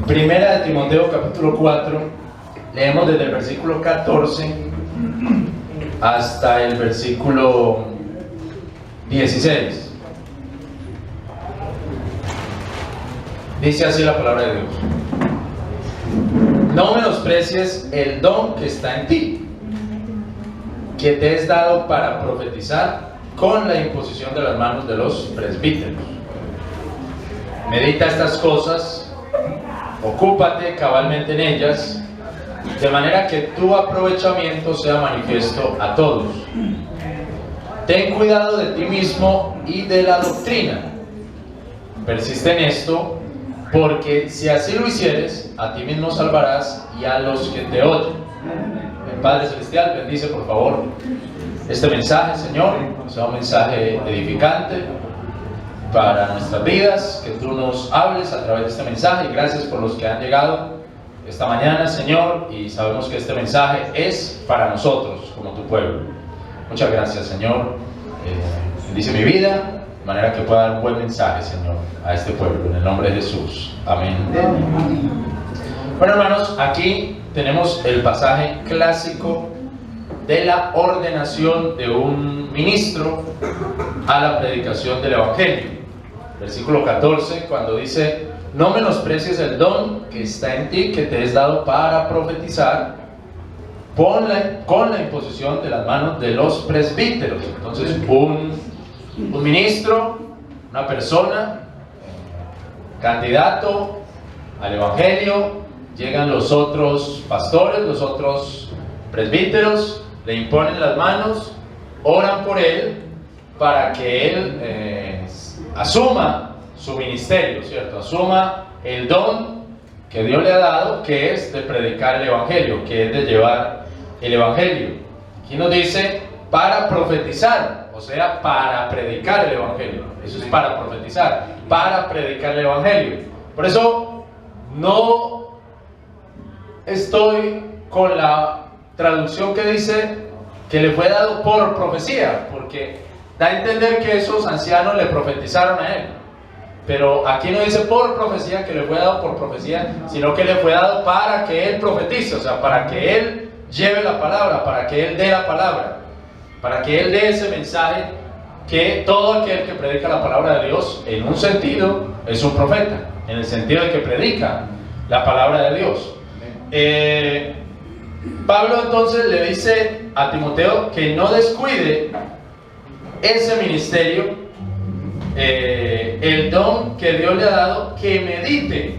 Primera de Timoteo capítulo 4, leemos desde el versículo 14 hasta el versículo 16. Dice así la palabra de Dios: no menosprecies el don que está en ti, que te es dado para profetizar con la imposición de las manos de los presbíteros. Medita estas cosas, ocúpate cabalmente en ellas, de manera que tu aprovechamiento sea manifiesto a todos. Ten cuidado de ti mismo y de la doctrina. Persiste en esto, porque si así lo hicieres, a ti mismo salvarás y a los que te oyen. El Padre Celestial bendice por favor este mensaje, Señor, que sea un mensaje edificante para nuestras vidas, que tú nos hables a través de este mensaje. Y gracias por los que han llegado esta mañana, Señor, y sabemos que este mensaje es para nosotros como tu pueblo. Muchas gracias, Señor. Bendice mi vida de manera que pueda dar un buen mensaje, Señor, a este pueblo, en el nombre de Jesús. Amén. Bueno, hermanos, aquí tenemos el pasaje clásico de la ordenación de un ministro a la predicación del Evangelio. Versículo 14, cuando dice: no menosprecies el don que está en ti, que te es dado para profetizar con la imposición de las manos de los presbíteros. Entonces, un ministro, una persona, candidato al Evangelio, llegan los otros pastores, los otros presbíteros, le imponen las manos, oran por él para que él asuma su ministerio, ¿cierto? Asuma el don que Dios le ha dado, que es de predicar el Evangelio, que es de llevar el Evangelio. Aquí nos dice para profetizar, o sea, para predicar el Evangelio. Eso es para profetizar, para predicar el Evangelio. Por eso no estoy con la traducción que dice que le fue dado por profecía, porque da a entender que esos ancianos le profetizaron a él. Pero aquí no dice por profecía, que le fue dado por profecía, sino que le fue dado para que él profetice, o sea, para que él lleve la palabra, para que él dé la palabra, para que él dé ese mensaje, que todo aquel que predica la palabra de Dios, en un sentido, es un profeta, en el sentido de que predica la palabra de Dios. Pablo entonces le dice a Timoteo que no descuide ese ministerio, el don que Dios le ha dado, que medite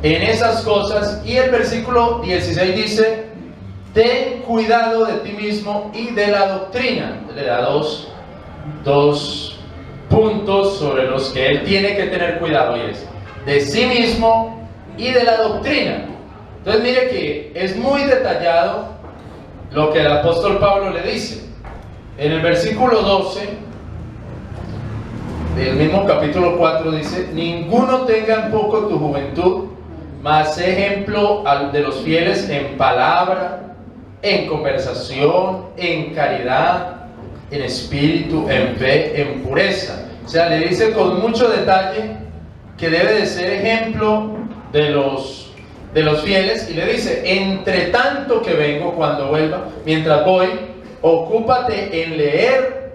en esas cosas. Y el versículo 16 dice: ten cuidado de ti mismo y de la doctrina. Le da dos puntos sobre los que él tiene que tener cuidado, y es de sí mismo y de la doctrina. Entonces mire que es muy detallado lo que el apóstol Pablo le dice. En el versículo 12 del mismo capítulo 4 dice: ninguno tenga en poco tu juventud, mas sé ejemplo de los fieles en palabra, en conversación, en caridad, en espíritu, en fe, en pureza. O sea, le dice con mucho detalle que debe de ser ejemplo de los fieles, y le dice: entre tanto que vengo, cuando vuelva, mientras voy, ocúpate en leer,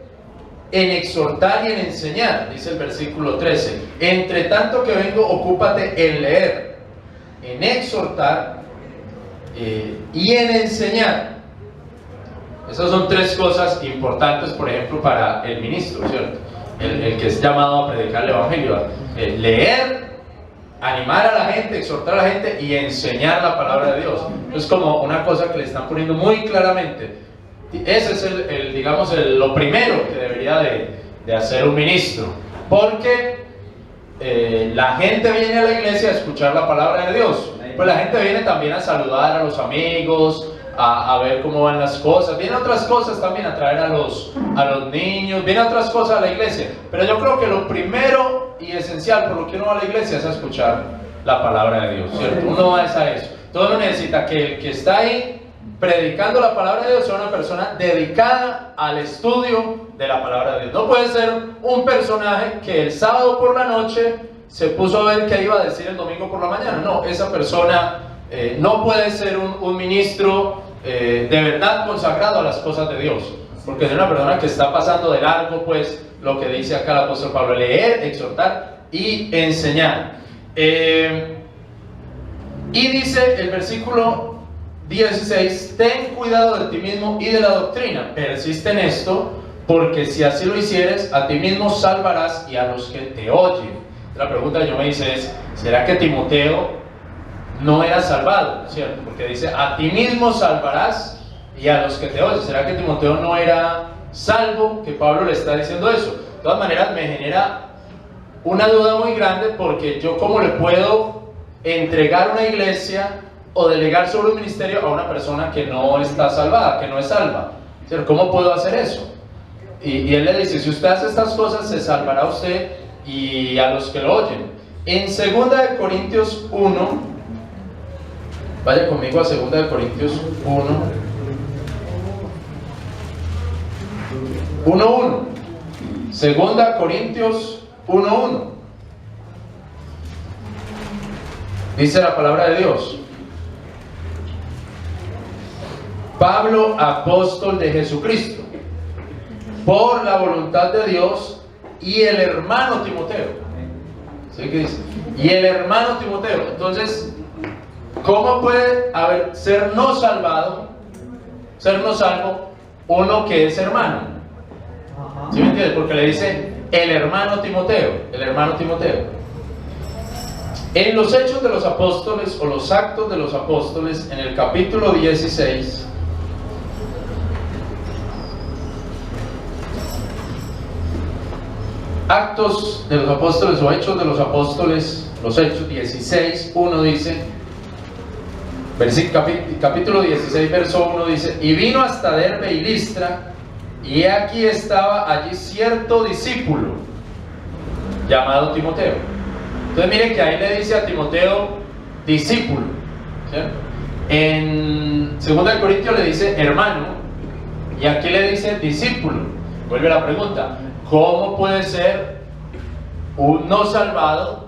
en exhortar y en enseñar. Dice el versículo 13: entre tanto que vengo, ocúpate en leer, en exhortar y en enseñar. Esas son tres cosas importantes, por ejemplo, para el ministro, ¿cierto? El que es llamado a predicar el Evangelio. Leer, animar a la gente, exhortar a la gente y enseñar la palabra de Dios. Es como una cosa que le están poniendo muy claramente. Ese es digamos, lo primero que debería de hacer un ministro, porque la gente viene a la iglesia a escuchar la palabra de Dios, pues la gente viene también a saludar a los amigos, a ver cómo van las cosas, vienen otras cosas también, a traer a los niños, vienen otras cosas a la iglesia, pero yo creo que lo primero y esencial por lo que uno va a la iglesia es a escuchar la palabra de Dios, ¿cierto? Uno va a eso. Todo uno necesita que el que está ahí predicando la palabra de Dios sea una persona dedicada al estudio de la palabra de Dios. No puede ser un personaje que el sábado por la noche se puso a ver qué iba a decir el domingo por la mañana. No, esa persona no puede ser un ministro de verdad consagrado a las cosas de Dios, porque es una persona que está pasando de largo, pues, lo que dice acá el apóstol Pablo: leer, exhortar y enseñar. Y dice el versículo 16: ten cuidado de ti mismo y de la doctrina, persiste en esto, porque si así lo hicieres, a ti mismo salvarás y a los que te oyen. La pregunta que yo me hice es: ¿será que Timoteo no era salvado? ¿Cierto? Porque dice: a ti mismo salvarás y a los que te oyen. ¿Será que Timoteo no era salvo, que Pablo le está diciendo eso? De todas maneras, me genera una duda muy grande, porque yo, ¿cómo le puedo entregar una iglesia o delegar sobre un ministerio a una persona que no está salvada, que no es salva? ¿Cierto? ¿Cómo puedo hacer eso? Y él le dice: si usted hace estas cosas, se salvará usted y a los que lo oyen. En 2 de Corintios 1, vaya conmigo a 2 de Corintios 1, 1:1. 2 Corintios 1:1. Dice la palabra de Dios: Pablo, apóstol de Jesucristo, por la voluntad de Dios, y el hermano Timoteo. ¿Sí que dice? Y el hermano Timoteo. Entonces, ¿cómo puede ser no salvado, ser no salvo, uno que es hermano? ¿Sí me entiendes? Porque le dice el hermano Timoteo, el hermano Timoteo. En los Hechos de los Apóstoles, o los Actos de los Apóstoles, en el capítulo 16, Actos de los Apóstoles o Hechos de los Apóstoles, los Hechos 16:1 dice, capítulo 16, verso 1 dice: y vino hasta Derbe y Listra, y aquí estaba allí cierto discípulo llamado Timoteo. Entonces miren que ahí le dice a Timoteo discípulo, ¿cierto? En 2 de Corintios le dice hermano, y aquí le dice discípulo. Vuelve la pregunta: ¿cómo puede ser un no salvado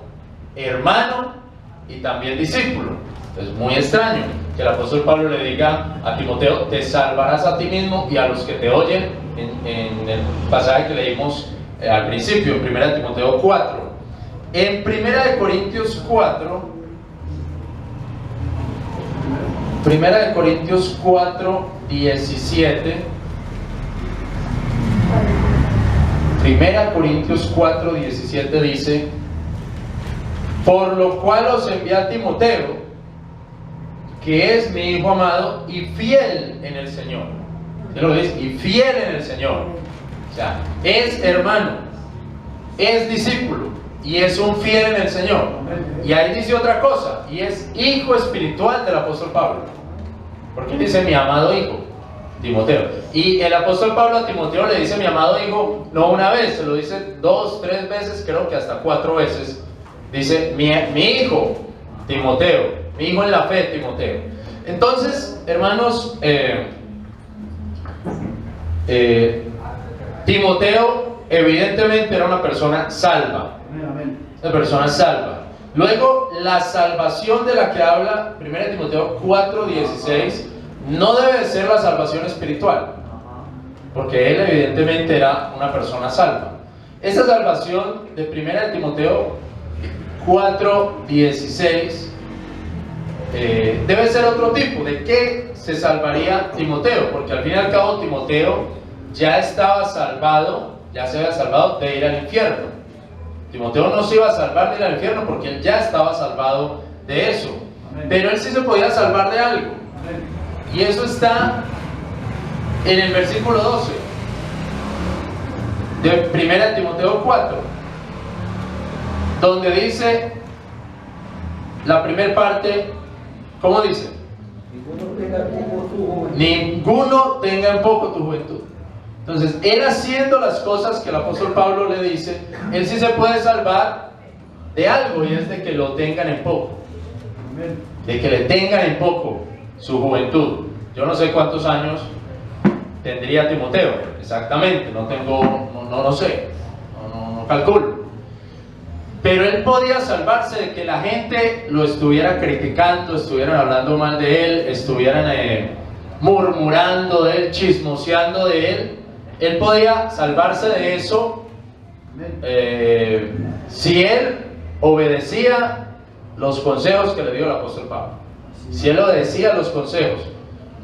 hermano y también discípulo? Es muy extraño que el apóstol Pablo le diga a Timoteo: te salvarás a ti mismo y a los que te oyen, en el pasaje que leímos al principio, en 1 Timoteo 4. En 1 Corintios 4, 1 Corintios 4, 17. 1 Corintios 4, 17 dice: por lo cual os envié a Timoteo, que es mi hijo amado y fiel en el Señor. ¿Sí lo dice? Y fiel en el Señor. O sea, es hermano, es discípulo y es un fiel en el Señor. Y ahí dice otra cosa: y es hijo espiritual del apóstol Pablo, porque dice mi amado hijo Timoteo. Y el apóstol Pablo a Timoteo le dice mi amado hijo no una vez, se lo dice 2, 3 veces, creo que hasta 4 veces. Dice mi hijo Timoteo, mi hijo en la fe Timoteo. Entonces, hermanos, Timoteo evidentemente era una persona salva, una persona salva. Luego, la salvación de la que habla 1 Timoteo 4:16 no debe ser la salvación espiritual, porque él evidentemente era una persona salva. Esa salvación de 1 Timoteo 4:16 debe ser otro tipo. ¿De qué se salvaría Timoteo? Porque al fin y al cabo Timoteo ya estaba salvado, ya se había salvado de ir al infierno. Timoteo no se iba a salvar de ir al infierno porque él ya estaba salvado de eso. Pero él sí se podía salvar de algo. Y eso está en el versículo 12 de 1 Timoteo 4, donde dice la primera parte, ¿cómo dice? Ninguno tenga en poco tu juventud. Entonces, él haciendo las cosas que el apóstol Pablo le dice, él sí se puede salvar de algo, y es de que lo tengan en poco, de que le tengan en poco su juventud. Yo no sé cuántos años tendría Timoteo exactamente, no sé, no calculo. Pero él podía salvarse de que la gente lo estuviera criticando, estuvieran hablando mal de él, estuvieran murmurando de él, chismoseando de él. Él podía salvarse de eso si él obedecía los consejos que le dio el apóstol Pablo. Si él obedecía los consejos,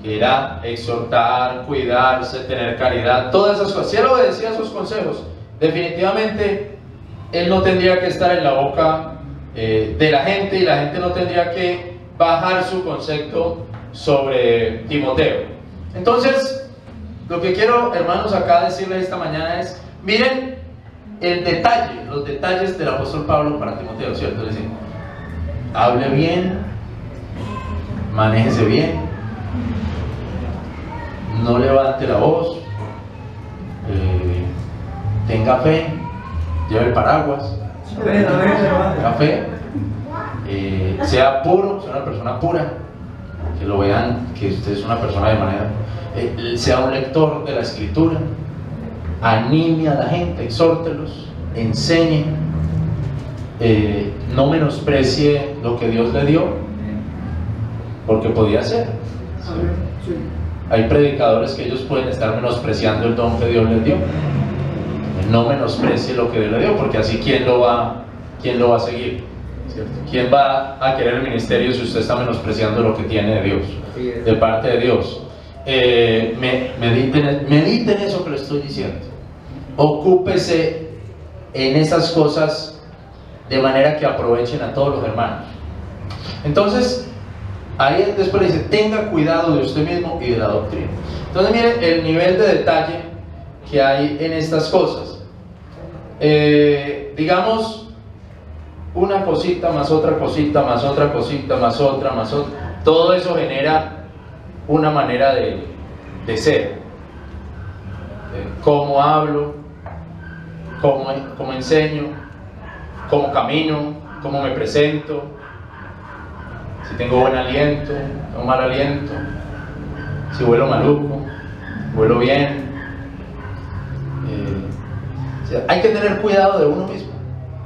que era exhortar, cuidarse, tener caridad, todas esas cosas. Si él obedecía esos consejos, definitivamente él no tendría que estar en la boca de la gente, y la gente no tendría que bajar su concepto sobre Timoteo. Entonces, lo que quiero, hermanos, acá decirles esta mañana es, miren el detalle, los detalles del apóstol Pablo para Timoteo, ¿cierto? Es decir, hable bien, manéjese bien, no levante la voz, tenga fe, lleve el paraguas, tenga fe, sea puro, sea una persona pura, que lo vean que usted es una persona de manera, sea un lector de la escritura, anime a la gente, exhórtelos, enseñe, no menosprecie lo que Dios le dio, porque podía ser. ¿Sí? Hay predicadores que ellos pueden estar menospreciando el don que Dios les dio. No menosprecie lo que Dios le dio, porque así ¿quién lo va a seguir? ¿Cierto? ¿Quién va a querer el ministerio si usted está menospreciando lo que tiene de Dios, de parte de Dios? Mediten eso que le estoy diciendo. Ocúpese en esas cosas de manera que aprovechen a todos los hermanos. Entonces, ahí después le dice, tenga cuidado de usted mismo y de la doctrina. Entonces, miren el nivel de detalle que hay en estas cosas. Digamos, una cosita, más otra cosita, más otra cosita, más otra, más otra. Todo eso genera una manera de ser. Cómo hablo, cómo enseño, cómo camino, cómo me presento, si tengo buen aliento, tengo mal aliento, si huelo maluco, huelo bien. O sea, hay que tener cuidado de uno mismo.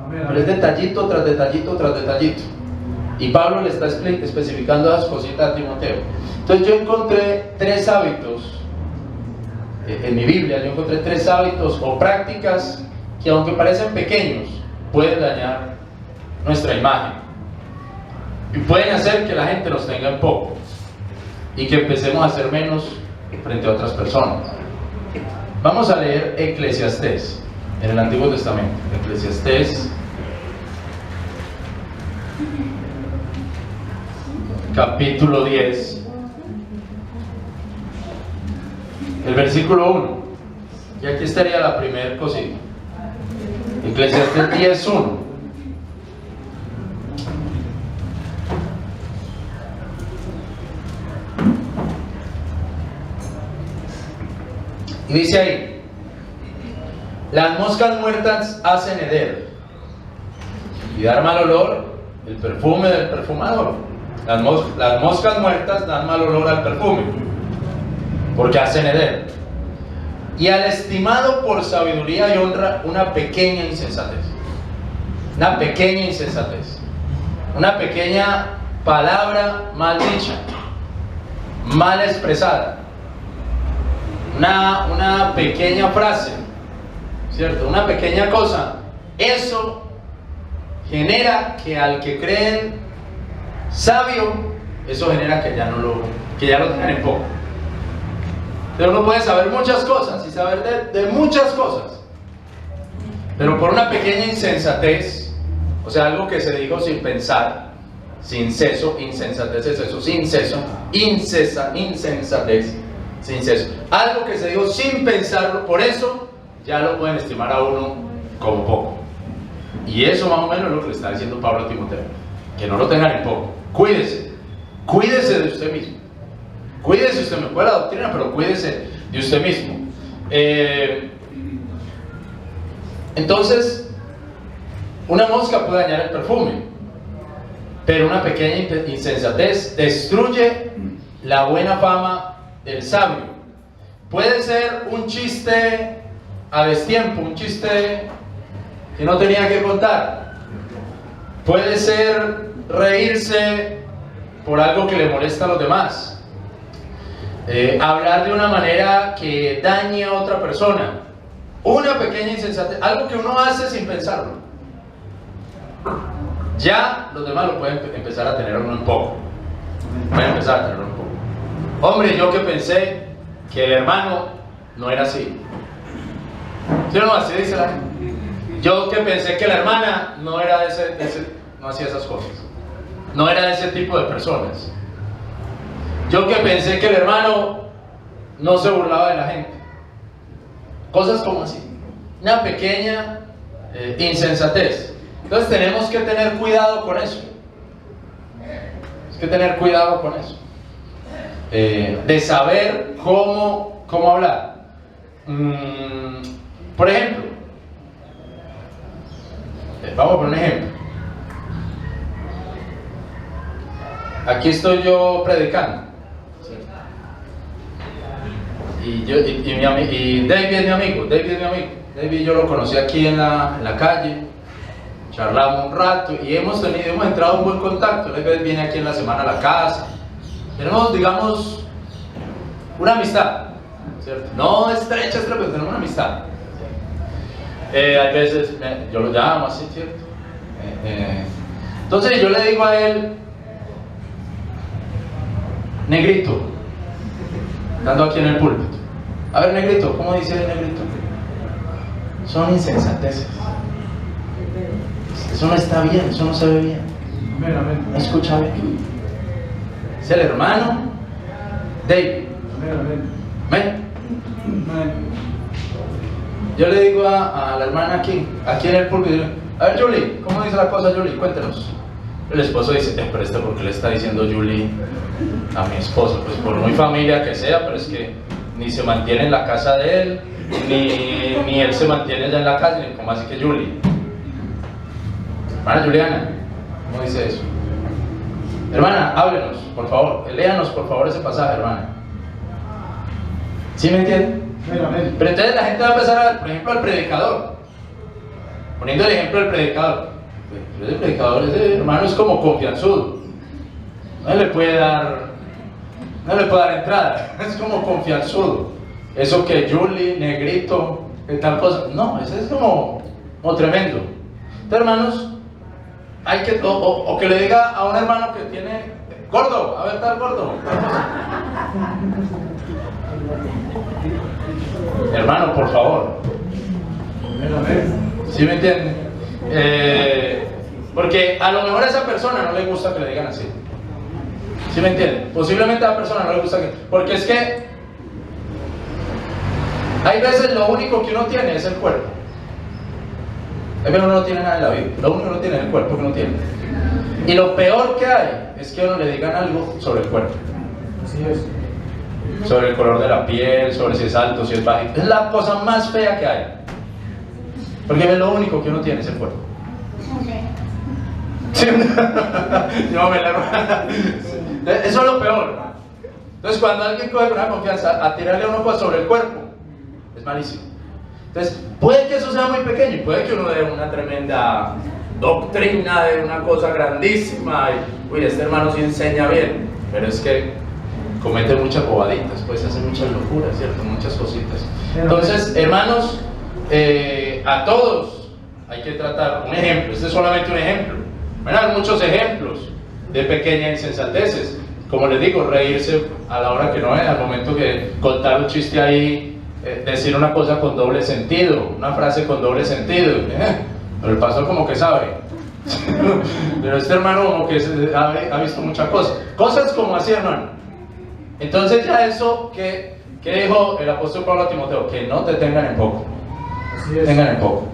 Pero es detallito tras detallito tras detallito. Y Pablo le está especificando las cositas a Timoteo. Entonces yo encontré 3 hábitos en mi Biblia. Yo encontré 3 hábitos o prácticas que, aunque parecen pequeños, pueden dañar nuestra imagen y pueden hacer que la gente nos tenga en poco y que empecemos a ser menos frente a otras personas. Vamos a leer Eclesiastés en el Antiguo Testamento. Eclesiastés capítulo 10, el versículo 1, y aquí estaría la primera cosita. Eclesiastés 10:1. Y dice ahí, las moscas muertas hacen heder, y dar mal olor el perfume del perfumador. Las moscas muertas dan mal olor al perfume, porque hacen heder. Y al estimado por sabiduría y honra, una pequeña insensatez. Una pequeña insensatez. Una pequeña palabra mal dicha, mal expresada. Una pequeña frase, ¿cierto? Una pequeña cosa. Eso genera que al que creen sabio, eso genera que ya lo tengan en poco. Pero uno puede saber muchas cosas y saber de muchas cosas, pero por una pequeña insensatez, o sea, algo que se dijo sin pensar, sin ceso, insensatez es eso, sin ceso, insensatez, sin ceso, algo que se dijo sin pensarlo, por eso ya lo pueden estimar a uno como poco. Y eso más o menos es lo que le está diciendo Pablo a Timoteo, que no lo tengan en poco. Cuídese de usted mismo. Cuídese usted, me fue la doctrina, pero cuídese de usted mismo. Entonces, una mosca puede dañar el perfume, pero una pequeña insensatez destruye la buena fama del sabio. Puede ser un chiste a destiempo, un chiste que no tenía que contar, Puede ser reírse por algo que le molesta a los demás. Hablar de una manera que dañe a otra persona. Una pequeña insensatez, algo que uno hace sin pensarlo. Ya los demás lo pueden empezar a tener uno un poco. Pueden empezar a tenerlo un poco. Hombre, yo que pensé que el hermano no era así. ¿Sí o no? Así dice la gente. Yo que pensé que la hermana no era no hacía esas cosas. No era de ese tipo de personas. Yo que pensé que el hermano no se burlaba de la gente. Cosas como así. Una pequeña insensatez. Entonces tenemos que tener cuidado con eso. Tenemos que tener cuidado con eso. De saber cómo hablar. Por ejemplo, vamos a poner un ejemplo. Aquí estoy yo predicando. Y David es mi amigo. David yo lo conocí aquí en la calle. Charlamos un rato y hemos entrado en buen contacto. David viene aquí en la semana a la casa. Tenemos, digamos, una amistad, ¿cierto? No estrecha, pero tenemos una amistad. A veces yo lo llamo así, ¿cierto? Entonces yo le digo a él, negrito, estando aquí en el púlpito. A ver, negrito, ¿cómo dice el negrito? Son insensateces. Eso no está bien, eso no se ve bien. No escucha bien. Es el hermano David. Amén. Yo le digo a la hermana aquí en el púlpito, a ver, Julie, ¿cómo dice la cosa, Julie? Cuéntenos. El esposo dice, pero ¿por qué le está diciendo Julie a mi esposo? Pues por muy familia que sea, pero es que ni se mantiene en la casa de él, ni él se mantiene allá en la casa, ni como así que Julie. Hermana Juliana, ¿cómo dice eso? Hermana, háblenos, por favor, léanos por favor ese pasaje, hermana. ¿Sí me entienden? Pero entonces la gente va a empezar a ver, por ejemplo, al predicador. Poniendo el ejemplo del predicador. El predicador, ese hermano es como confianzudo. No le puede dar entrada. Es como confianzudo. Eso que Julie, negrito, tal cosa. No, ese es como tremendo. Entonces, hermanos, hay que, o que le diga a un hermano que tiene gordo, a ver, tal gordo. Hermano, por favor. ¿Sí me entienden? Porque a lo mejor a esa persona no le gusta que le digan así. ¿Sí me entienden? Posiblemente a la persona no le gusta que... Porque es que hay veces lo único que uno tiene es el cuerpo. Es que uno no tiene nada en la vida. Lo único que uno tiene es el cuerpo que uno tiene. Y lo peor que hay es que a uno le digan algo sobre el cuerpo. Así es. Sobre el color de la piel, sobre si es alto, si es bajito. Es la cosa más fea que hay. Porque lo único que uno tiene es el cuerpo. ¿Sí? No, eso es lo peor. Entonces, cuando alguien coge una confianza a tirarle a uno cosa sobre el cuerpo, es malísimo. Entonces, puede que eso sea muy pequeño y puede que uno dé una tremenda doctrina de una cosa grandísima. Y, uy, este hermano sí enseña bien, pero es que comete muchas bobaditas, pues hace muchas locuras, ¿cierto? Muchas cositas. Entonces, hermanos, a todos hay que tratar un ejemplo. Este es solamente un ejemplo. Van a haber muchos ejemplos de pequeñas insensateces. Como les digo, reírse a la hora que no es, al momento que contar un chiste ahí, decir una cosa con doble sentido, una frase con doble sentido. Pero el pastor como que sabe. Pero este hermano como que ha visto muchas cosas. Cosas como así, hermano. Entonces ya eso que dijo el apóstol Pablo a Timoteo, que no te tengan en poco. Tengan en poco.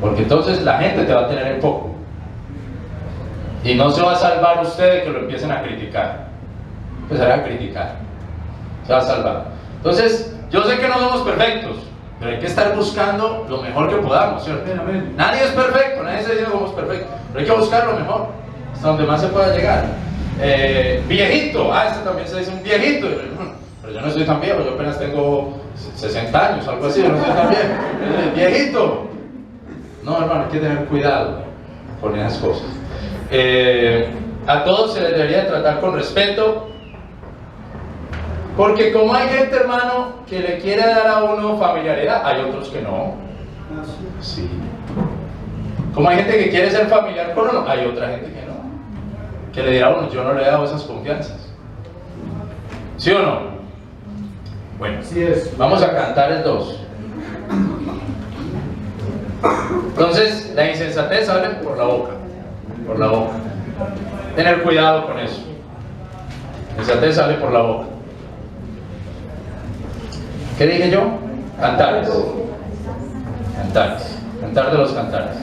Porque entonces la gente te va a tener en poco. Y no se va a salvar usted de que lo empiecen a criticar. Empezarán a criticar. Se va a salvar. Entonces, yo sé que no somos perfectos, pero hay que estar buscando lo mejor que podamos, ¿cierto? Nadie es perfecto, nadie se dice que somos perfectos, pero hay que buscar lo mejor, hasta donde más se pueda llegar. Viejito, este también se dice un viejito, pero yo no estoy tan viejo, yo apenas tengo 60 años, algo así, yo no estoy tan viejo. Viejito. No, hermano, hay que tener cuidado. con esas cosas. A todos se les debería tratar con respeto, porque como hay gente, hermano, que le quiere dar a uno familiaridad, hay otros que no. Sí. Como hay gente que quiere ser familiar con uno, hay otra gente que no, que le dirá a uno, yo no le he dado esas confianzas. ¿Sí o no? Bueno, Así es. vamos a cantar el 2. Entonces, la insensatez sale por la boca. Por la boca. Tener cuidado con eso. La insensatez sale por la boca. ¿Qué dije yo? Cantares. Cantares. Cantar de los cantares.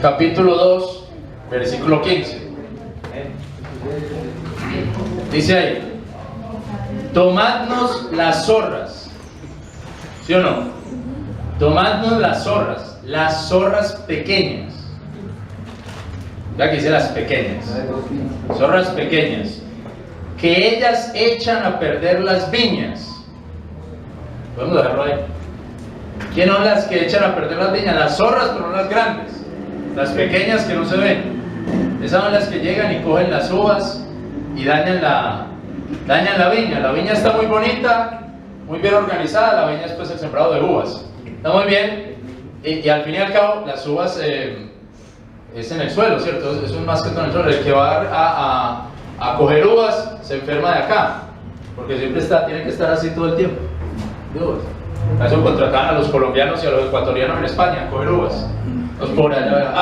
Capítulo 2, versículo 15. Dice ahí: tomadnos las zorras. ¿Sí o no? Tomadnos las zorras pequeñas. Ya que dice las pequeñas. Zorras pequeñas, que ellas echan a perder las viñas. Podemos dejarlo ahí. ¿Quién son las que echan a perder las viñas? Las zorras, pero no las grandes. Las pequeñas que no se ven. Esas son las que llegan y cogen las uvas y dañan la viña. La viña está muy bonita, muy bien organizada. La viña es pues el sembrado de uvas. Está muy bien. Y al fin y al cabo, las uvas es en el suelo, ¿cierto? Eso es más que todo en el suelo. El que va a coger uvas se enferma de acá, porque siempre tiene que estar así todo el tiempo. A eso contrataban a los colombianos y a los ecuatorianos en España a coger uvas. Los pobres allá,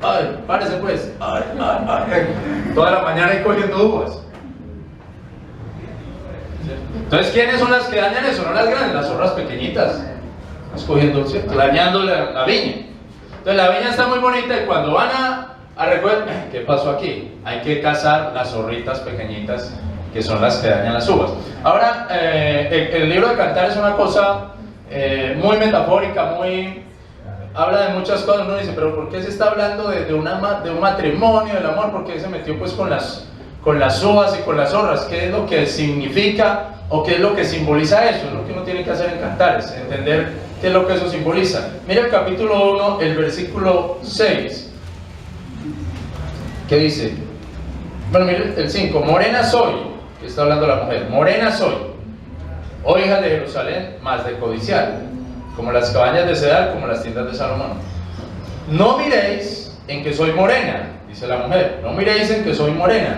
ay, párese pues, ay. Toda la mañana ahí cogiendo uvas. Entonces, ¿quiénes son las que dañan eso? No las grandes, las zorras pequeñitas. Escogiendo, ¿cierto? Dañando la viña. Entonces la viña está muy bonita y cuando van a recoger, ¿qué pasó aquí? Hay que cazar las zorritas pequeñitas que son las que dañan las uvas. Ahora, el libro de Cantar es una cosa muy metafórica, habla de muchas cosas. Uno dice, pero ¿por qué se está hablando de un matrimonio, del amor? ¿Por qué se metió pues con las uvas y con las zorras? ¿Qué es lo que significa o qué es lo que simboliza eso? Es lo que uno tiene que hacer en Cantares, entender qué es lo que eso simboliza. Mira el capítulo 1, el versículo 6. ¿Qué dice? Bueno, mire el 5. Morena soy, que está hablando la mujer. Morena soy, oh hija de Jerusalén, más de codiciar, como las cabañas de Cedar, como las tiendas de Salomón. No miréis en que soy morena, dice la mujer. No miréis en que soy morena,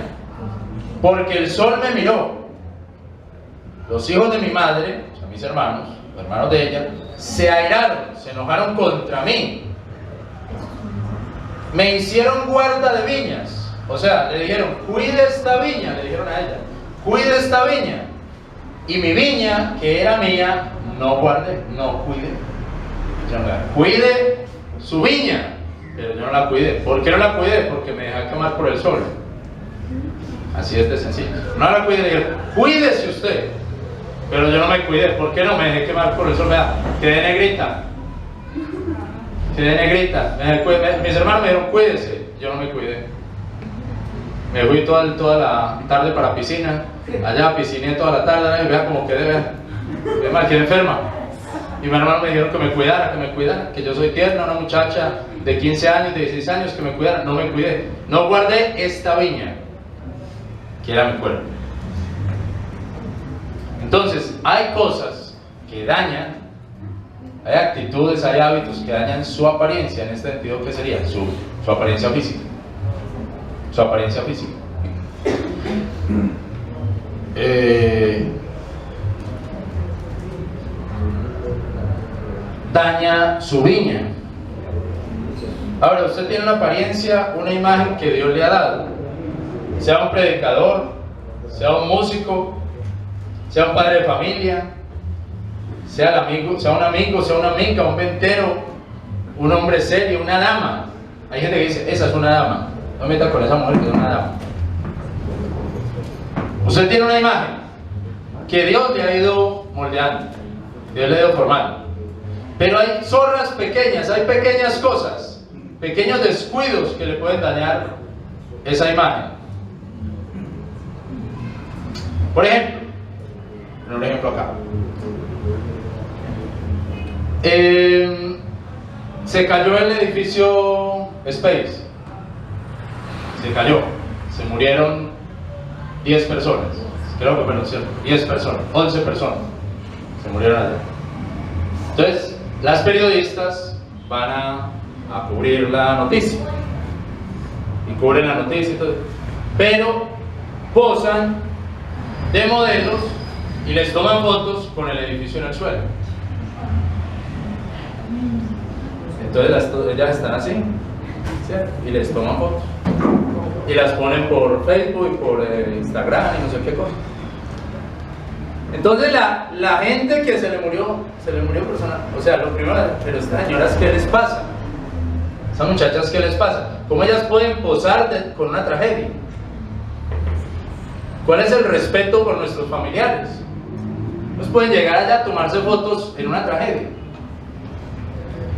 porque el sol me miró. Los hijos de mi madre, o sea, mis hermanos, los hermanos de ella, se airaron, se enojaron contra mí. Me hicieron guarda de viñas. O sea, le dijeron, cuide esta viña, le dijeron a ella, cuide esta viña. Y mi viña, que era mía, no guarde, no cuide. Cuide su viña, pero yo no la cuidé. ¿Por qué no la cuidé? Porque me dejé quemar por el sol. Así es de sencillo. No la cuidé, le dijeron, cuídese usted. Pero yo no me cuidé. ¿Por qué no me dejé quemar por el sol? Vea, quedé negrita. Quedé negrita. Mis hermanos me dijeron, cuídese. Yo no me cuidé. Me fui toda la tarde para la piscina. Allá pisciné toda la tarde. Vea cómo quedé, vea. Quedé enferma. Y mis hermanos me dijeron que me cuidara, que yo soy tierna, una muchacha de 15 años, de 16 años, que me cuidara. No me cuidé. No guardé esta viña, que era mi cuerpo. Entonces, hay cosas que dañan, hay actitudes, hay hábitos que dañan su apariencia. En este sentido, ¿qué sería? Su apariencia física. Su apariencia física. Daña su viña. Ahora, usted tiene una apariencia, una imagen que Dios le ha dado. Sea un predicador, sea un músico, sea un padre de familia, sea un amigo, sea una amiga, un ventero, un hombre serio, una dama. Hay gente que dice, esa es una dama. No me metas con esa mujer que es una dama. Usted tiene una imagen que Dios le ha ido moldeando, Dios le ha ido formando. Pero hay zorras pequeñas, hay pequeñas cosas, pequeños descuidos que le pueden dañar esa imagen. Por ejemplo, un ejemplo acá. Se cayó el edificio Space. Se cayó. Se murieron 10 personas. Creo que fueron cierto. 10 personas, 11 personas. Se murieron allá. Entonces, las periodistas van a cubrir la noticia. Y cubren la noticia y todo. Pero posan de modelos y les toman fotos con el edificio en el suelo. Entonces ellas están así, ¿cierto? Y les toman fotos y las ponen por Facebook y por Instagram y no sé qué cosa. Entonces la gente que se le murió persona, o sea, lo primero, pero estas señoras, ¿qué les pasa? Esas muchachas, ¿qué les pasa? ¿Cómo ellas pueden posar con una tragedia? ¿Cuál es el respeto por nuestros familiares? Pues pueden llegar allá a tomarse fotos en una tragedia.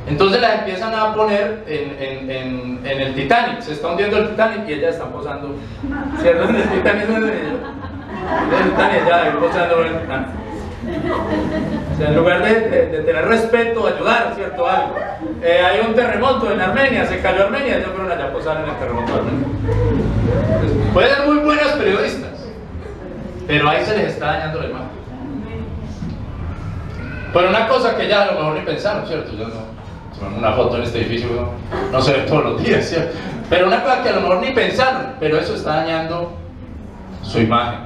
Entonces las empiezan a poner en el Titanic. Se está hundiendo el Titanic y ellas están posando, ¿cierto? En el Titanic no es de ellos. El Titanic ya posando en el Titanic. O sea, en lugar de tener respeto, ayudar, ¿cierto? Algo. Hay un terremoto en Armenia, se cayó Armenia, ellos fueron allá a posar en el terremoto de Armenia. Entonces, pueden ser muy buenos periodistas, pero ahí se les está dañando la imagen. Pero una cosa que ya a lo mejor ni pensaron, ¿cierto? Yo no. Una foto en este edificio no se ve todos los días, ¿cierto? Pero una cosa que a lo mejor ni pensaron, pero eso está dañando su imagen.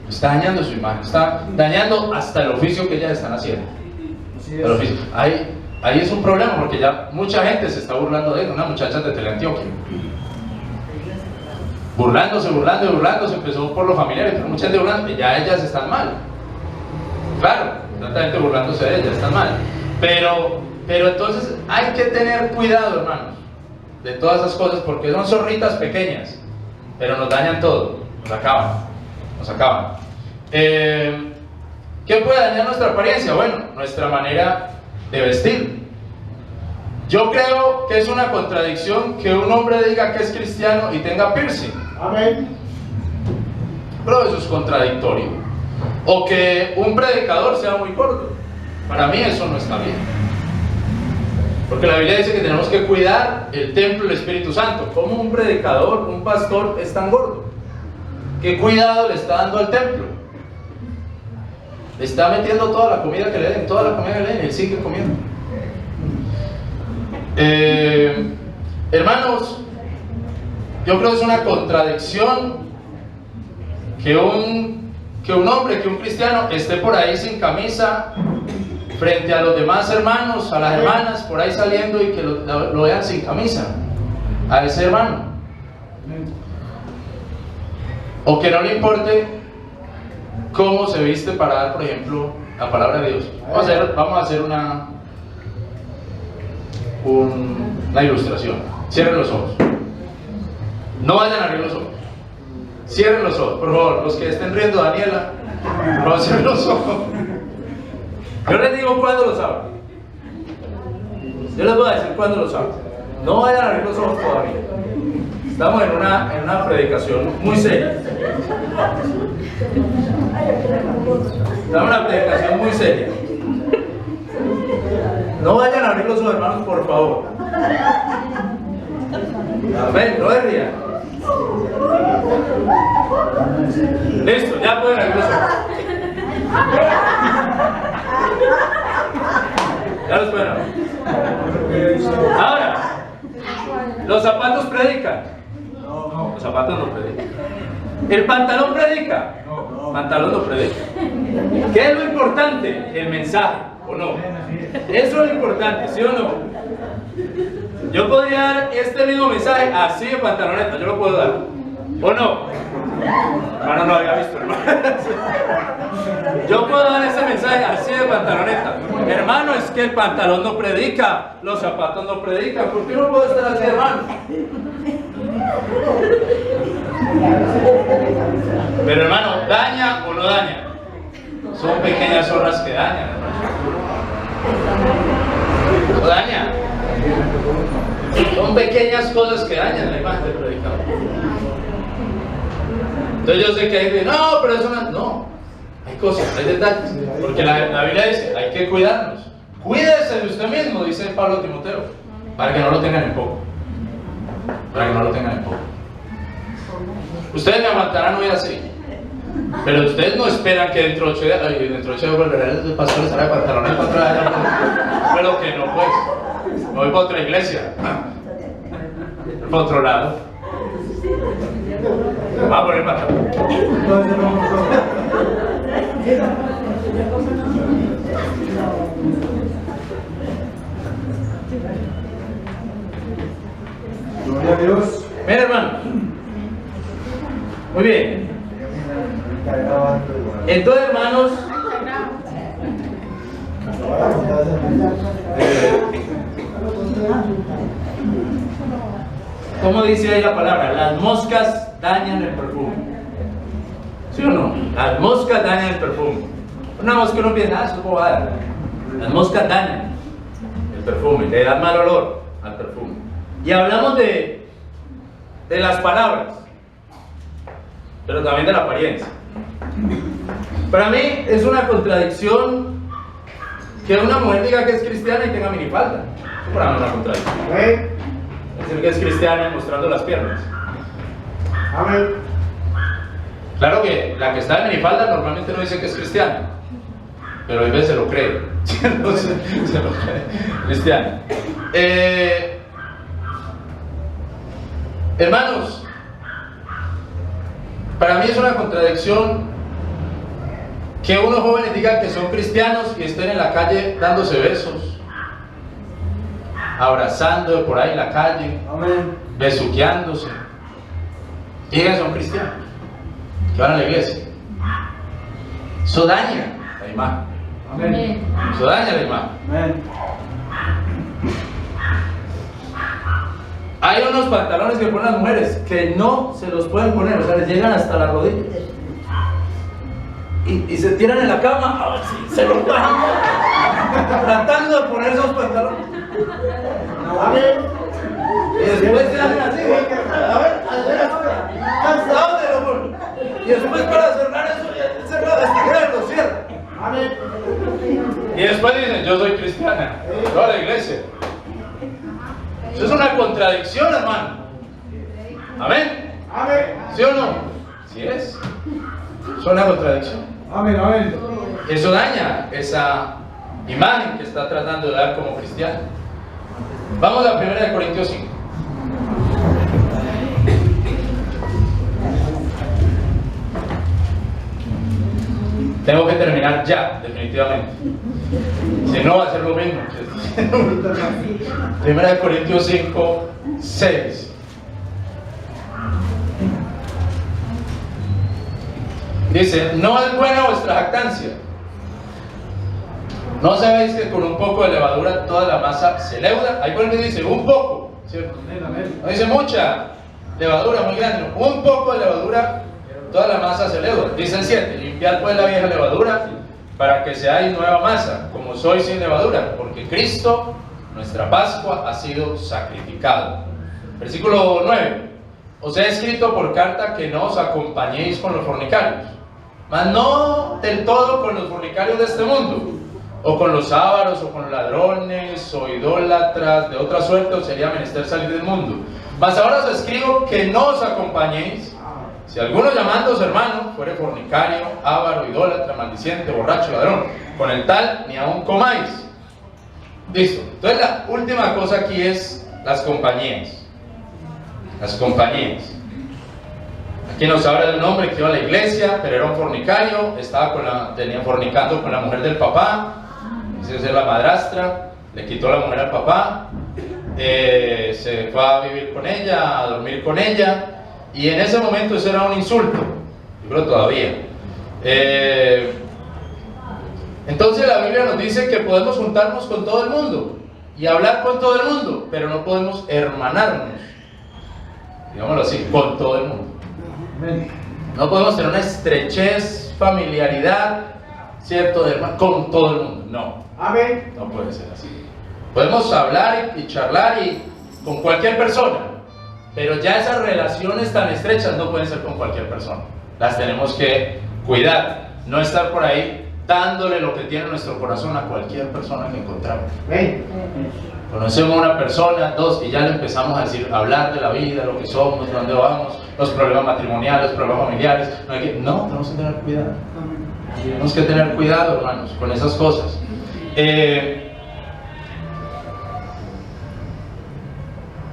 Está dañando su imagen, está dañando hasta el oficio que ellas están haciendo. El oficio. Ahí es un problema porque ya mucha gente se está burlando de eso. Una muchacha de Teleantioquia. Burlándose, empezó por los familiares, pero mucha gente burlando, y ya ellas están mal. Claro, tanta gente burlándose de ellas, están mal. Pero entonces hay que tener cuidado, hermanos, de todas esas cosas, porque son zorritas pequeñas, pero nos dañan todo, nos acaban. ¿Qué puede dañar nuestra apariencia? Bueno, nuestra manera de vestir. Yo creo que es una contradicción que un hombre diga que es cristiano y tenga piercing. Amén. Pero eso es contradictorio. O que un predicador sea muy gordo. Para mí eso no está bien. Porque la Biblia dice que tenemos que cuidar el templo del Espíritu Santo. ¿Cómo un predicador, un pastor es tan gordo? ¿Qué cuidado le está dando al templo? Le está metiendo toda la comida que le den, y él sigue comiendo. Hermanos, yo creo que es una contradicción que un hombre, que un cristiano esté por ahí sin camisa frente a los demás hermanos, a las hermanas por ahí saliendo y que lo vean sin camisa a ese hermano, o que no le importe cómo se viste para dar, por ejemplo, la palabra de Dios. Vamos a hacer una ilustración. Cierren los ojos, no vayan a abrir los ojos, cierren los ojos, por favor. Los que estén riendo, Daniela, por favor, cierren los ojos. Yo les digo cuándo los abro. Yo les voy a decir cuándo los abro. No vayan a abrir los ojos todavía. Estamos en una predicación muy seria. Estamos en una predicación muy seria. No vayan a abrir los ojos, hermanos, por favor. A ver, no es real. Listo, ya pueden abrir los ojos. Ya los pueden abrir. Ahora, los zapatos predican. Los zapatos no predican. El pantalón predica. Pantalón no predica. ¿Qué es lo importante? El mensaje, ¿o no? Eso es lo importante, ¿sí o no? Yo podría dar este mismo mensaje así de pantaloneta, yo lo puedo dar, ¿o no? Hermano, no había visto, hermano. Yo puedo dar ese mensaje así de pantaloneta. Hermano, es que el pantalón no predica, los zapatos no predican. ¿Por qué no puedo estar así, hermano? Pero, hermano, ¿daña o no daña? Son pequeñas zorras que dañan, hermano. ¿No daña? Son pequeñas cosas que dañan la imagen del predicador. Entonces yo sé que hay que, no, pero eso no, hay cosas, hay detalles, porque la Biblia dice, hay que cuidarnos. Cuídese de usted mismo, dice Pablo a Timoteo, para que no lo tengan en poco. Para que no lo tengan en poco. Ustedes me aguantarán hoy así, pero ustedes no esperan que dentro de 8 días volverá el pastor estará de pantalones para atrás. Pero que no, pues. Me voy para otra iglesia, para otro lado. Va a poner para atrás. Gloria a Dios. Mira, hermano. Muy bien. Entonces, hermanos, ¿cómo dice ahí la palabra? Las moscas dañan el perfume. ¿Sí o no? Las moscas dañan el perfume. Una mosca no piensa, eso es bobada. Las moscas dañan el perfume, le dan mal olor al perfume. Y hablamos de las palabras, pero también de la apariencia. Para mí es una contradicción que una mujer diga que es cristiana y tenga minifalda. Eso para mí es una contradicción. Decir que es cristiana mostrando las piernas. Amén. Claro que la que está en minifalda normalmente no dice que es cristiana, pero a veces se lo cree. Entonces, se lo cree cristiana. Hermanos, para mí es una contradicción que unos jóvenes digan que son cristianos y estén en la calle dándose besos, abrazando por ahí en la calle, Amén. besuqueándose, y digan que son cristianos, que van a la iglesia. Eso daña la imagen. Amén. Eso daña la imagen. Amén. Hay unos pantalones que ponen las mujeres que no se los pueden poner, o sea, les llegan hasta las rodillas. Y se tiran en la cama, a ver si se los bajan, tratando de poner esos pantalones. Amén. Y después se hacen así, a ver, ¿hasta dónde lo ponen? Y después para cerrar eso, cerrar las tijeras lo cierran. Amén. Y después dicen, yo soy cristiana, voy a la iglesia. Eso es una contradicción, hermano. Amén. Amén. ¿Sí o no? Sí es. Es una contradicción. Amén. Amén. Eso daña esa imagen que está tratando de dar como cristiano. Vamos a 1 Corintios 5. Tengo que terminar ya, definitivamente. Si no, va a ser lo mismo. 1 Corintios 5, 6. Dice, no es buena vuestra jactancia. ¿No sabéis que con un poco de levadura toda la masa se leuda? Ahí vuelve y dice, un poco, ¿cierto? No dice mucha levadura, muy grande. No. Un poco de levadura, toda la masa se leuda. Dice el 7, limpiad pues la vieja levadura para que seáis nueva masa, como sois sin levadura, porque Cristo, nuestra Pascua, ha sido sacrificado. Versículo 9, os he escrito por carta que no os acompañéis con los fornicarios, mas no del todo con los fornicarios de este mundo, o con los ávaros, o con los ladrones, o idólatras, de otra suerte os sería menester salir del mundo. Mas ahora os escribo que no os acompañéis. Si alguno llamándoos hermano fuere fornicario, ávaro, idólatra, maldiciente, borracho, ladrón, con el tal ni aun comáis. Listo. Entonces la última cosa aquí es las compañías. Las compañías. Aquí nos habla de un hombre que iba a la iglesia, pero era un fornicario, tenía fornicando con la mujer del papá, dice ser la madrastra, le quitó la mujer al papá, se fue a vivir con ella, a dormir con ella. Y en ese momento eso era un insulto, yo creo todavía. Entonces la Biblia nos dice que podemos juntarnos con todo el mundo y hablar con todo el mundo, pero no podemos hermanarnos, digámoslo así, con todo el mundo. No podemos tener una estrechez, familiaridad, ¿cierto? Con todo el mundo, no. Amén. No puede ser así. Podemos hablar y charlar con cualquier persona, pero ya esas relaciones tan estrechas no pueden ser con cualquier persona. las tenemos que cuidar, no estar por ahí dándole lo que tiene nuestro corazón a cualquier persona que encontramos. Conocemos a una persona, dos, y ya le empezamos a decir, a hablar de la vida, lo que somos, de dónde vamos, los problemas matrimoniales, los problemas familiares. No, tenemos que tener cuidado. Tenemos que tener cuidado, hermanos, con esas cosas.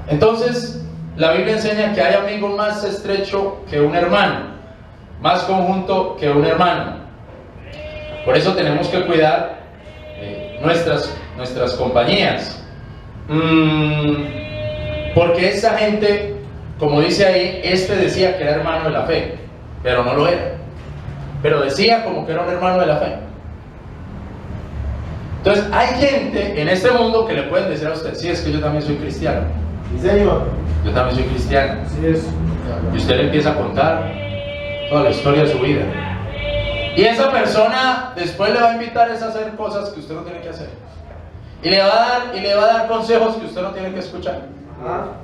Entonces, la Biblia enseña que hay amigo más estrecho que un hermano, más conjunto que un hermano. Por eso tenemos que cuidar nuestras compañías. Porque esa gente, como dice ahí, decía que era hermano de la fe, pero no lo era. Pero decía como que era un hermano de la fe. Entonces, hay gente en este mundo que le pueden decir a usted, sí, es que yo también soy cristiano. Sí, señor. Yo también soy cristiano. Así es. Y usted le empieza a contar toda la historia de su vida. Y esa persona después le va a invitar a hacer cosas que usted no tiene que hacer. Y le va a dar consejos que usted no tiene que escuchar.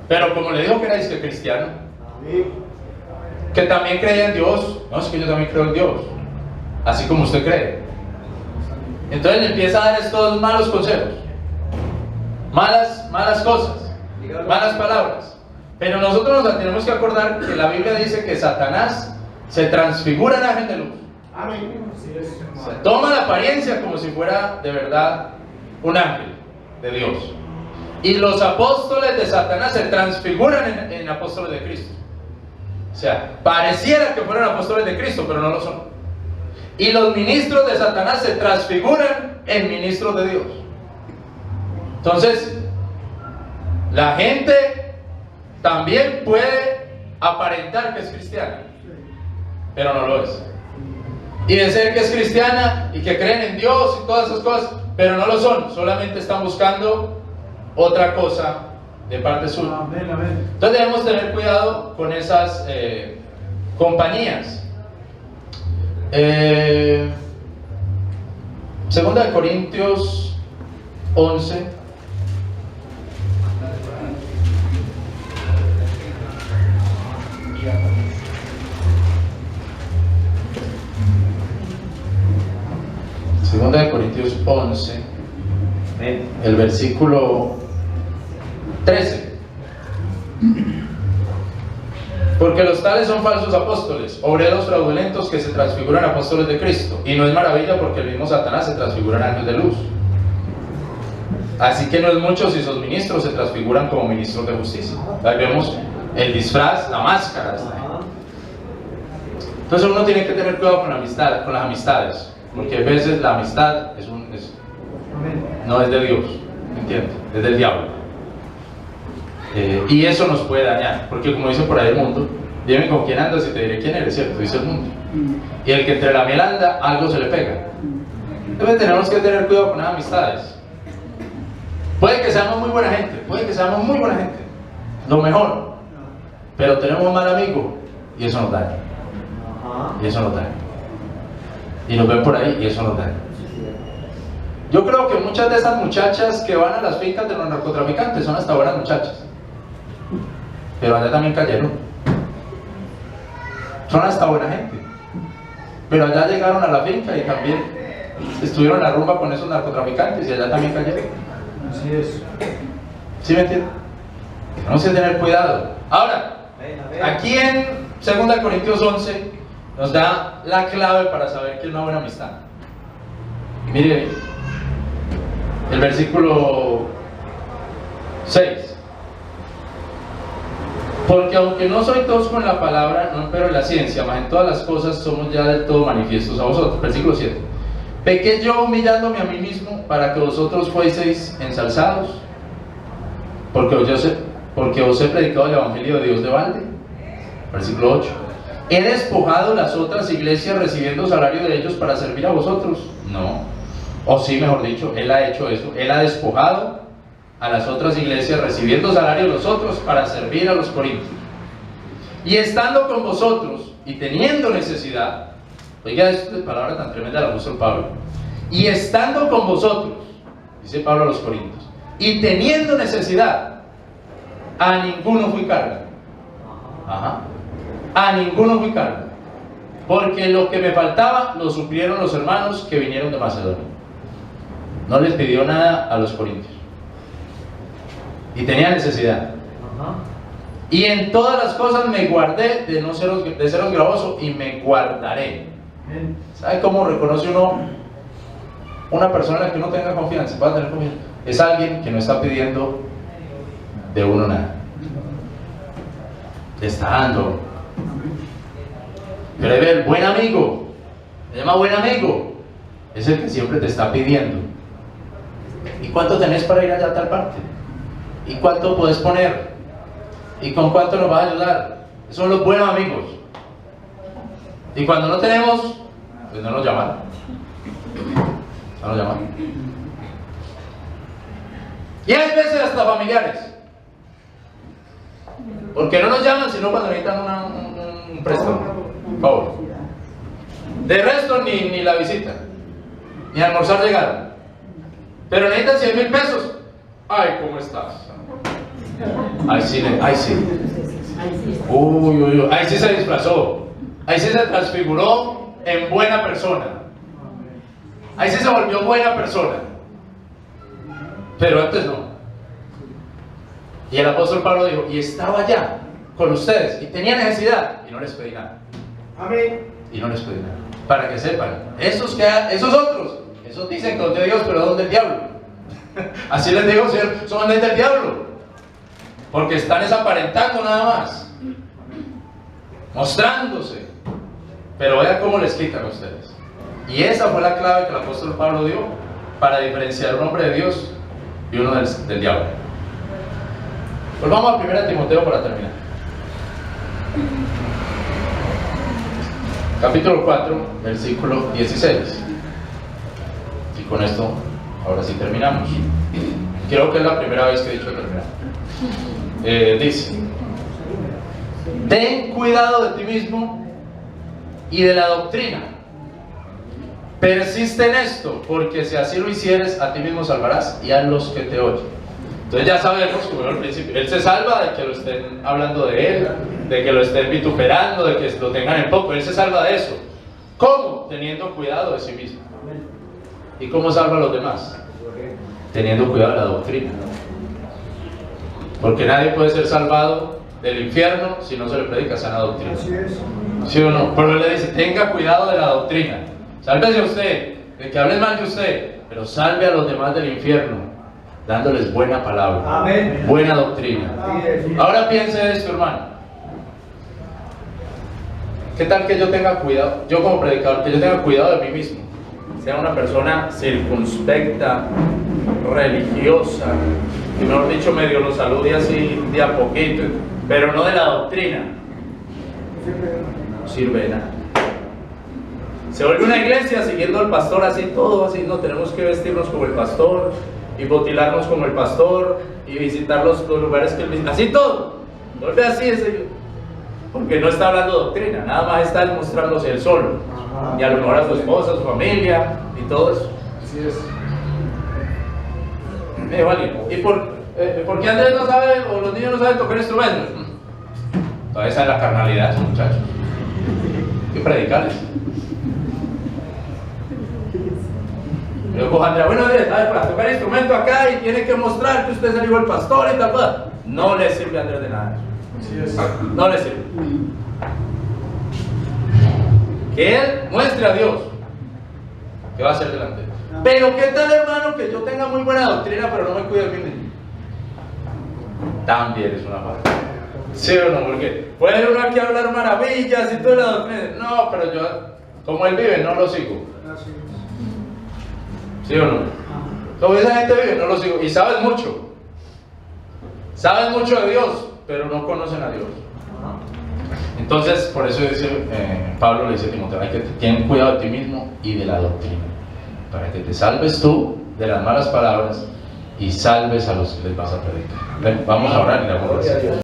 Pero como le dijo que era cristiano, que también creía en Dios, no, es que yo también creo en Dios, así como usted cree. Entonces le empieza a dar estos malos consejos, malas cosas, malas palabras. Pero nosotros nos tenemos que acordar que la Biblia dice que Satanás se transfigura en ángel de luz. Amén. Así es. Se toma la apariencia como si fuera de verdad un ángel de Dios. Y los apóstoles de Satanás se transfiguran en apóstoles de Cristo. O sea, pareciera que fueran apóstoles de Cristo, pero no lo son. Y los ministros de Satanás se transfiguran en ministros de Dios. Entonces, la gente también puede aparentar que es cristiana, pero no lo es. Y decir que es cristiana y que creen en Dios y todas esas cosas, pero no lo son, solamente están buscando otra cosa de parte suya. Amén, amén. Entonces debemos tener cuidado con esas compañías. Segunda de Corintios 11. Segunda de Corintios 11, el versículo 13. Porque los tales son falsos apóstoles, obreros fraudulentos que se transfiguran apóstoles de Cristo. Y no es maravilla porque el mismo Satanás se transfigura en ángeles de luz. Así que no es mucho si sus ministros se transfiguran como ministros de justicia. Ahí vemos el disfraz, la máscara. Entonces uno tiene que tener cuidado con las amistades. Porque a veces la amistad no es de Dios, ¿entiendes? Es del diablo. Y eso nos puede dañar, porque como dice por ahí el mundo, dime con quién andas y te diré quién eres, ¿cierto? Dice el mundo. Y el que entre la miel anda, algo se le pega. Entonces tenemos que tener cuidado con las amistades. Puede que seamos muy buena gente, lo mejor, pero tenemos un mal amigo y eso nos daña. Y nos ven por ahí y eso nos daña. Yo creo que muchas de esas muchachas que van a las fincas de los narcotraficantes son hasta buenas muchachas, pero allá también cayeron. Son hasta buena gente, pero allá llegaron a la finca y también estuvieron en la rumba con esos narcotraficantes y allá también cayeron. Así es. ¿Sí me entienden? Tenemos que tener cuidado. Ahora, aquí en 2 Corintios 11 nos da la clave para saber que es una buena amistad. Mire el versículo 6. Porque aunque no soy tosco en la palabra, no empero en la ciencia, mas en todas las cosas somos ya del todo manifiestos a vosotros. Versículo 7. ¿Pequé yo humillándome a mí mismo para que vosotros fueseis ensalzados? Porque os he predicado el evangelio de Dios de balde. Versículo 8. ¿He despojado las otras iglesias recibiendo salario de ellos para servir a vosotros? No. O sí, mejor dicho, él ha hecho eso. Él ha despojado a las otras iglesias recibiendo salario de los otros para servir a los corintios. Y estando con vosotros y teniendo necesidad, oiga esta palabra tan tremenda del apóstol Pablo, y estando con vosotros, dice Pablo a los corintios, y teniendo necesidad, a ninguno fui carga. A ninguno fui carga. porque lo que me faltaba lo suplieron los hermanos que vinieron de Macedonia. No les pidió nada a los corintios. Y tenía necesidad. Y en todas las cosas me guardé de seros gravoso y me guardaré. ¿Sabe cómo reconoce uno una persona en la que uno tenga confianza? Puede tener confianza. Es alguien que no está pidiendo de uno nada. Le está dando. Pero el buen amigo, se llama buen amigo, es el que siempre te está pidiendo. ¿Y cuánto tenés para ir allá a tal parte? ¿Y cuánto podés poner? ¿Y con cuánto nos vas a ayudar? Esos son los buenos amigos. Y cuando no tenemos, pues no nos llaman. No nos llaman. Y hay veces hasta familiares. Porque no nos llaman sino cuando necesitan un préstamo. Por favor. De resto ni la visita. Ni a almorzar llegaron. Pero necesitan 100,000 pesos. Ay, ¿cómo estás? Ay, sí. Uy. Ahí sí se disfrazó. Ahí sí se transfiguró en buena persona. Ahí sí se volvió buena persona. Pero antes no. Y el apóstol Pablo dijo, y estaba allá con ustedes, y tenía necesidad, y no les pedí nada. Amén. Y no les pedí nada. Para que sepan, esos otros, esos dicen que son de Dios, pero son del diablo. Así les digo, Señor, son del diablo. Porque están desaparentando nada más. Mostrándose. Pero vean cómo les quitan a ustedes. Y esa fue la clave que el apóstol Pablo dio para diferenciar un hombre de Dios y uno del diablo. Pues vamos a 1 Timoteo para terminar. Capítulo 4, versículo 16. Y con esto, ahora sí terminamos. Creo que es la primera vez que he dicho terminar. Dice: ten cuidado de ti mismo y de la doctrina. Persiste en esto, porque si así lo hicieres, a ti mismo salvarás y a los que te oyen. Entonces ya sabemos, como al principio, él se salva de que lo estén hablando de él, de que lo estén vituperando, de que lo tengan en poco. Él se salva de eso. ¿Cómo? Teniendo cuidado de sí mismo. ¿Y cómo salva a los demás? Teniendo cuidado de la doctrina. Porque nadie puede ser salvado del infierno si no se le predica sana doctrina. ¿Sí o no? Pero él le dice, tenga cuidado de la doctrina. Sálvese a usted, de que hablen mal de usted, pero salve a los demás del infierno, dándoles buena palabra. Amén. Buena doctrina. Amén. Ahora piense esto, hermano. ¿Qué tal que yo tenga cuidado, yo como predicador, que yo tenga cuidado de mí mismo? Sea una persona circunspecta, religiosa, que mejor dicho medio lo salude así de a poquito, pero no de la doctrina. No sirve de nada. Se vuelve una iglesia siguiendo al pastor así, todo así, no, tenemos que vestirnos como el pastor, y botilarnos como el pastor, y visitar los lugares que él visita, así todo. Vuelve así ese, porque no está hablando doctrina, nada más está mostrándose él solo. Y a lo mejor a su esposa, a su familia, y todo eso. Así es. Vale. ¿Y por qué Andrés no sabe, o los niños no saben tocar instrumentos? Todavía está en la carnalidad esos muchachos. Hay que predicarles. Yo cojo a Andrea, bueno Andrés, ¿sabe? Para tocar instrumento acá y tiene que mostrar que usted es el hijo del pastor y tal, tal. No le sirve a Andrés de nada. Así es. No le sirve. Que él muestre a Dios que va a hacer delante. Pero qué tal, hermano, que yo tenga muy buena doctrina pero no me cuide de mí mismo. También es una falta. ¿Sí o no? Porque puede uno aquí hablar maravillas y toda la doctrina. No, pero yo, como él vive, no lo sigo. ¿Sí o no? Como esa gente vive, no lo sigo. Y saben mucho. Saben mucho de Dios, pero no conocen a Dios. Entonces, por eso dice, Pablo le dice a Timoteo, hay que tener cuidado de ti mismo y de la doctrina, para que te salves tú de las malas palabras y salves a los que les vas a predicar. Vamos a orar y le damos gracias.